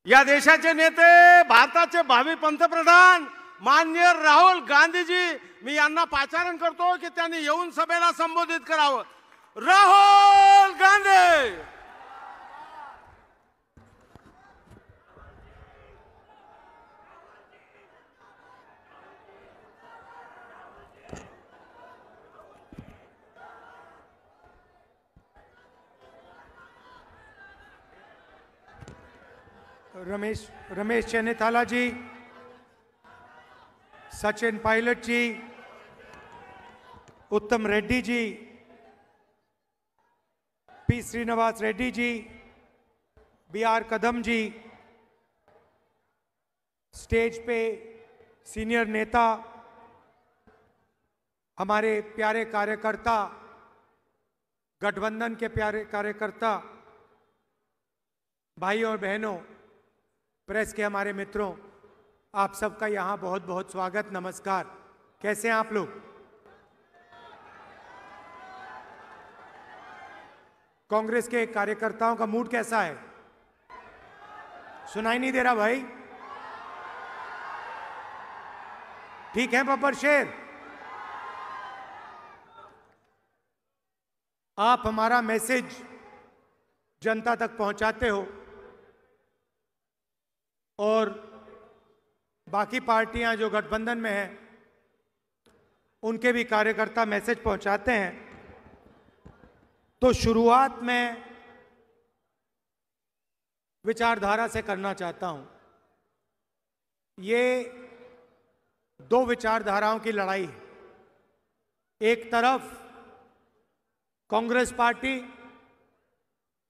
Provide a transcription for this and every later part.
या देशाचे नेते, भारताचे भावी पंतप्रधान माननीय राहुल गांधीजी, मी यांना पाचारण करतो की त्यांनी येऊन सभेला संबोधित करावं. राहुल गांधी. रमेश चेन्नीथाला जी, सचिन पायलट जी, उत्तम रेड्डी जी, पी श्रीनिवास रेड्डी जी, बी.आर. कदम जी, स्टेज पे सीनियर नेता, हमारे प्यारे कार्यकर्ता, गठबंधन के प्यारे कार्यकर्ता, भाई और बहनों, प्रेस के हमारे मित्रों, आप सबका यहाँ बहुत बहुत स्वागत, नमस्कार। कैसे हैं आप लोग? कांग्रेस के कार्यकर्ताओं का मूड कैसा है? सुनाई नहीं दे रहा भाई? ठीक है बब्बर शेर? आप हमारा मैसेज जनता तक पहुंचाते हो और बाकी पार्टियां जो गठबंधन में हैं उनके भी कार्यकर्ता मैसेज पहुंचाते हैं। तो शुरुआत में विचारधारा से करना चाहता हूं। ये दो विचारधाराओं की लड़ाई है। एक तरफ कांग्रेस पार्टी,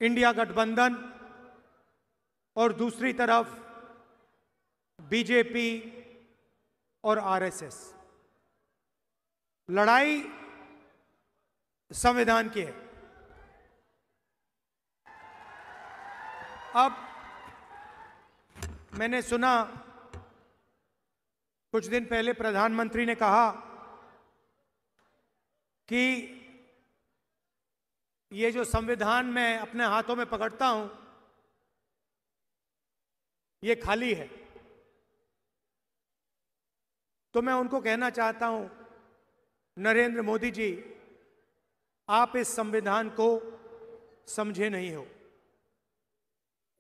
इंडिया गठबंधन, और दूसरी तरफ बीजेपी और आरएसएस। लड़ाई संविधान की है। अब मैंने सुना कुछ दिन पहले प्रधानमंत्री ने कहा कि ये जो संविधान मैं अपने हाथों में पकड़ता हूं ये खाली है। तो मैं उनको कहना चाहता हूं, नरेंद्र मोदी जी, आप इस संविधान को समझे नहीं हो।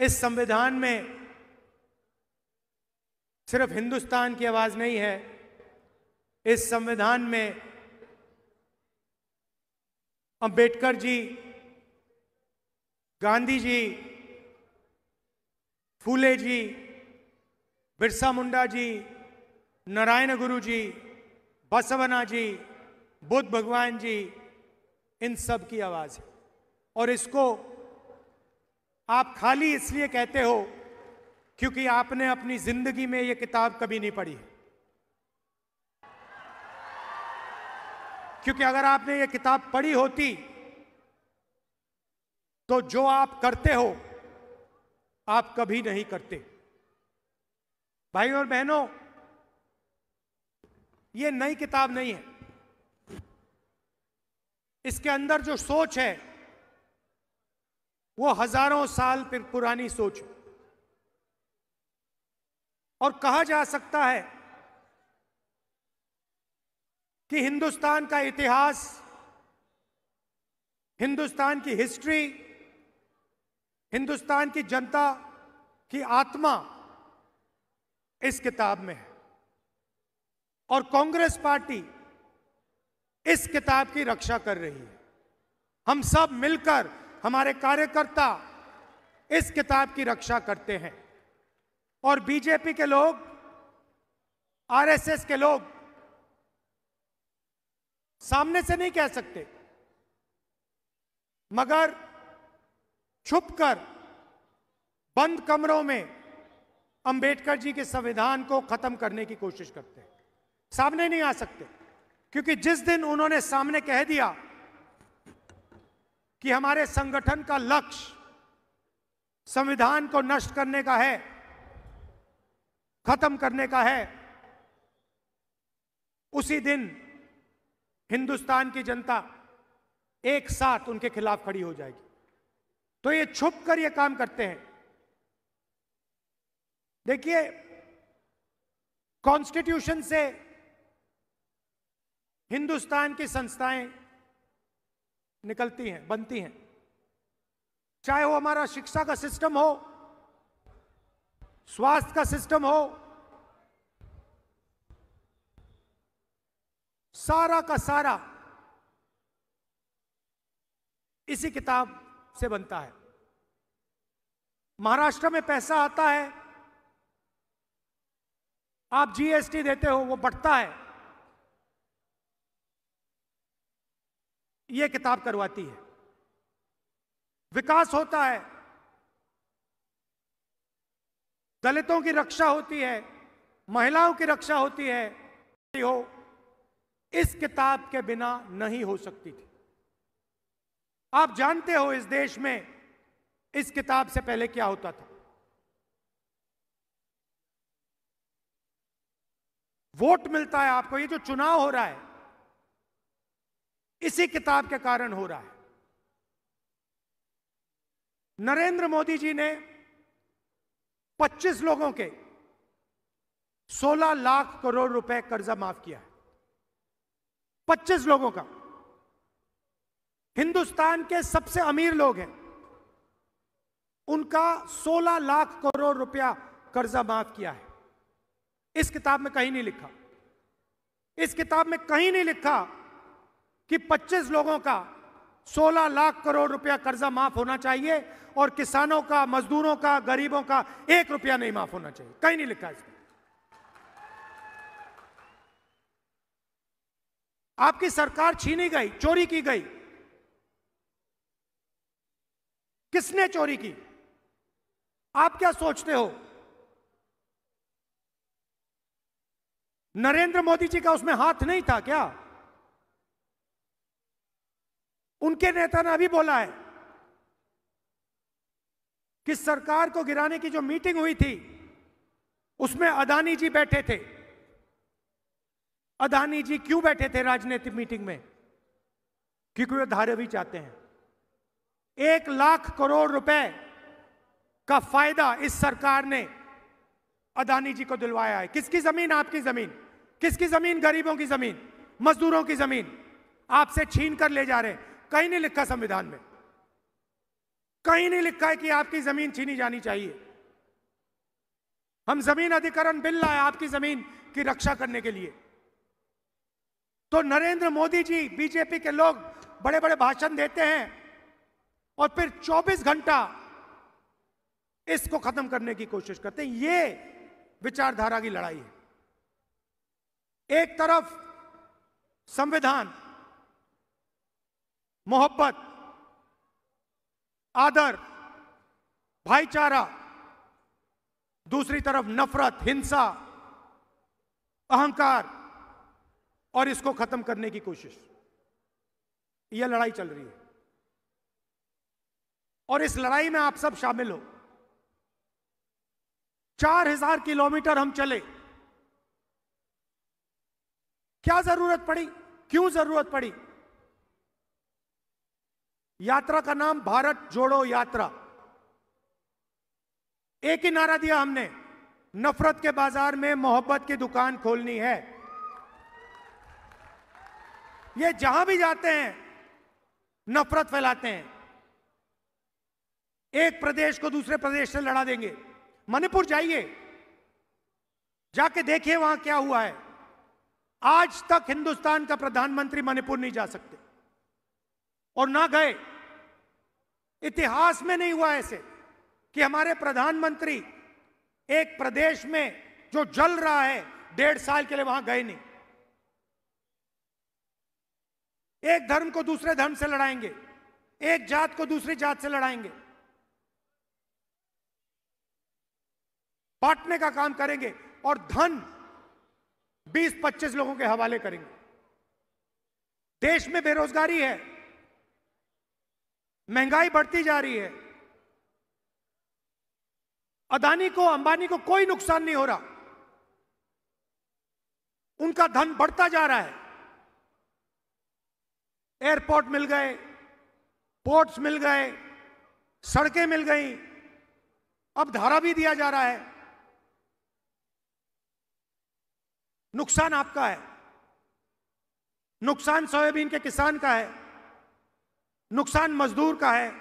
इस संविधान में सिर्फ हिंदुस्तान की आवाज नहीं है, इस संविधान में अंबेडकर जी, गांधी जी, फूले जी, बिरसा मुंडा जी, नारायण गुरु जी, बसवना जी, बुद्ध भगवान जी, इन सब की आवाज है। और इसको आप खाली इसलिए कहते हो क्योंकि आपने अपनी जिंदगी में ये किताब कभी नहीं पढ़ी। क्योंकि अगर आपने ये किताब पढ़ी होती तो जो आप करते हो आप कभी नहीं करते। भाई और बहनों, ये नई किताब नहीं है। इसके अंदर जो सोच है वो हजारों साल फिर पुरानी सोच है। और कहा जा सकता है कि हिंदुस्तान का इतिहास, हिंदुस्तान की हिस्ट्री, हिंदुस्तान की जनता की आत्मा इस किताब में है। और कांग्रेस पार्टी इस किताब की रक्षा कर रही है। हम सब मिलकर, हमारे कार्यकर्ता इस किताब की रक्षा करते हैं। और बीजेपी के लोग, आरएसएस के लोग सामने से नहीं कह सकते, मगर छुपकर बंद कमरों में अंबेडकर जी के संविधान को खत्म करने की कोशिश करते हैं। सामने नहीं आ सकते, क्योंकि जिस दिन उन्होंने सामने कह दिया कि हमारे संगठन का लक्ष्य संविधान को नष्ट करने का है, खत्म करने का है, उसी दिन हिंदुस्तान की जनता एक साथ उनके खिलाफ खड़ी हो जाएगी। तो ये छुप कर ये काम करते हैं। देखिए, कॉन्स्टिट्यूशन से हिंदुस्तान की संस्थाएं निकलती हैं, बनती हैं, चाहे वो हमारा शिक्षा का सिस्टम हो, स्वास्थ्य का सिस्टम हो, सारा का सारा इसी किताब से बनता है। महाराष्ट्र में पैसा आता है, आप जीएसटी देते हो, वो बढ़ता है, ये किताब करवाती है। विकास होता है, दलितों की रक्षा होती है, महिलाओं की रक्षा होती है, हो इस किताब के बिना नहीं हो सकती थी। आप जानते हो इस देश में इस किताब से पहले क्या होता था। वोट मिलता है आपको, ये जो चुनाव हो रहा है इसी किताब के कारण हो रहा है। नरेंद्र मोदी जी ने 25 लोगों के 16 लाख करोड़ रुपए कर्जा माफ किया है। 25 लोगों का। हिंदुस्तान के सबसे अमीर लोग हैं, उनका 16 लाख करोड़ रुपया कर्जा माफ किया है। इस किताब में कहीं नहीं लिखा, इस किताब में कहीं नहीं लिखा कि 25 लोगों का 16 लाख करोड़ रुपया कर्जा माफ होना चाहिए और किसानों का, मजदूरों का, गरीबों का 1 रुपया नहीं माफ होना चाहिए। कहीं नहीं लिखा इसमें। आपकी सरकार छीनी गई, चोरी की गई। किसने चोरी की? आप क्या सोचते हो? नरेंद्र मोदी जी का उसमें हाथ नहीं था क्या? उनके नेता ने अभी बोला है कि सरकार को गिराने की जो मीटिंग हुई थी उसमें अदानी जी बैठे थे। अदानी जी क्यों बैठे थे राजनीतिक मीटिंग में? क्योंकि वे धारावी चाहते हैं। 1 लाख करोड़ रुपए का फायदा इस सरकार ने अदानी जी को दिलवाया है। किसकी जमीन? आपकी जमीन। किसकी जमीन? गरीबों की जमीन, मजदूरों की जमीन आपसे छीन कर ले जा रहे हैं। कहीं नहीं लिखा संविधान में, कहीं नहीं लिखा है कि आपकी जमीन छीनी जानी चाहिए। हम जमीन अधिग्रहण बिल लाए आपकी जमीन की रक्षा करने के लिए। तो नरेंद्र मोदी जी, बीजेपी के लोग बड़े बड़े भाषण देते हैं और फिर 24 घंटा इसको खत्म करने की कोशिश करते हैं। ये विचारधारा की लड़ाई है। एक तरफ संविधान, मोहब्बत, आदर, भाईचारा, दूसरी तरफ नफरत, हिंसा, अहंकार और इसको खत्म करने की कोशिश। यह लड़ाई चल रही है और इस लड़ाई में आप सब शामिल हो। 4000 किलोमीटर हम चले। क्या जरूरत पड़ी? क्यों जरूरत पड़ी? यात्रा का नाम भारत जोड़ो यात्रा। एक ही नारा दिया हमने, नफरत के बाजार में मोहब्बत की दुकान खोलनी है। ये जहां भी जाते हैं नफरत फैलाते हैं। एक प्रदेश को दूसरे प्रदेश से लड़ा देंगे। मणिपुर जाइए, जाके देखिए वहां क्या हुआ है। आज तक हिंदुस्तान का प्रधानमंत्री मणिपुर नहीं जा सकते और ना गए। इतिहास में नहीं हुआ ऐसे कि हमारे प्रधानमंत्री एक प्रदेश में जो जल रहा है 1.5 साल के लिए वहां गए नहीं। एक धर्म को दूसरे धर्म से लड़ाएंगे, एक जात को दूसरी जात से लड़ाएंगे, बांटने का काम करेंगे और धन 20-25 लोगों के हवाले करेंगे। देश में बेरोजगारी है, महंगाई बढ़ती जा रही है। अदानी को, अंबानी को कोई नुकसान नहीं हो रहा, उनका धन बढ़ता जा रहा है। एयरपोर्ट मिल गए, पोर्ट्स मिल गए, सड़कें मिल गई, अब धारा भी दिया जा रहा है। नुकसान आपका है, नुकसान सोयाबीन के किसान का है, नुकसान मजदूर का है,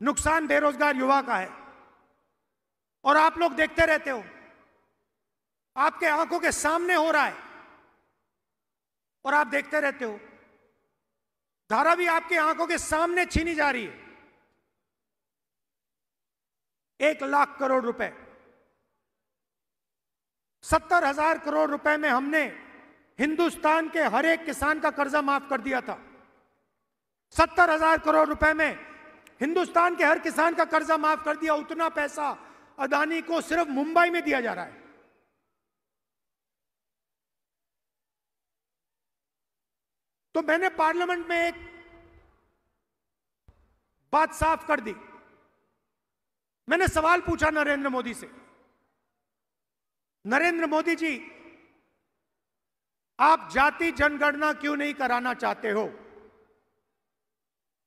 नुकसान बेरोजगार युवा का है। और आप लोग देखते रहते हो, आपके आंखों के सामने हो रहा है और आप देखते रहते हो। धारा भी आपकी आंखों के सामने छीनी जा रही है। 1,00,000 करोड़ रुपए, 70,000 करोड़ रुपए में हमने हिंदुस्तान के हर एक किसान का कर्जा माफ कर दिया था। 70,000 करोड़ रुपए में हिंदुस्तान के हर किसान का कर्जा माफ कर दिया। उतना पैसा अदानी को सिर्फ मुंबई में दिया जा रहा है। तो मैंने पार्लियामेंट में एक बात साफ कर दी। मैंने सवाल पूछा नरेंद्र मोदी से, नरेंद्र मोदी जी, आप जाति जनगणना क्यों नहीं कराना चाहते हो?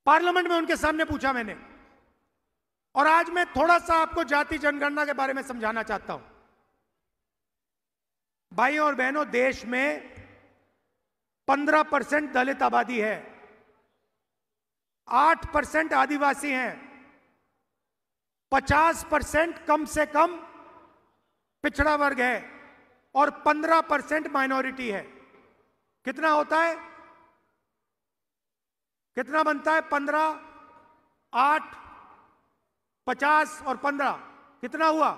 पार्लियामेंट में उनके सामने पूछा मैंने। और आज मैं थोड़ा सा आपको जाति जनगणना के बारे में समझाना चाहता हूं। भाइयों और बहनों, देश में 15% दलित आबादी है, 8% आदिवासी हैं, 50% कम से कम पिछड़ा वर्ग है और 15% माइनॉरिटी है। कितना होता है? कितना बनता है? 15, 8, 50 और 15 कितना हुआ?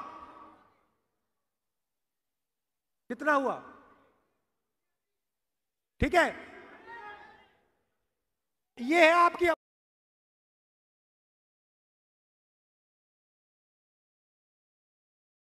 कितना हुआ? ठीक है, ये है आपकी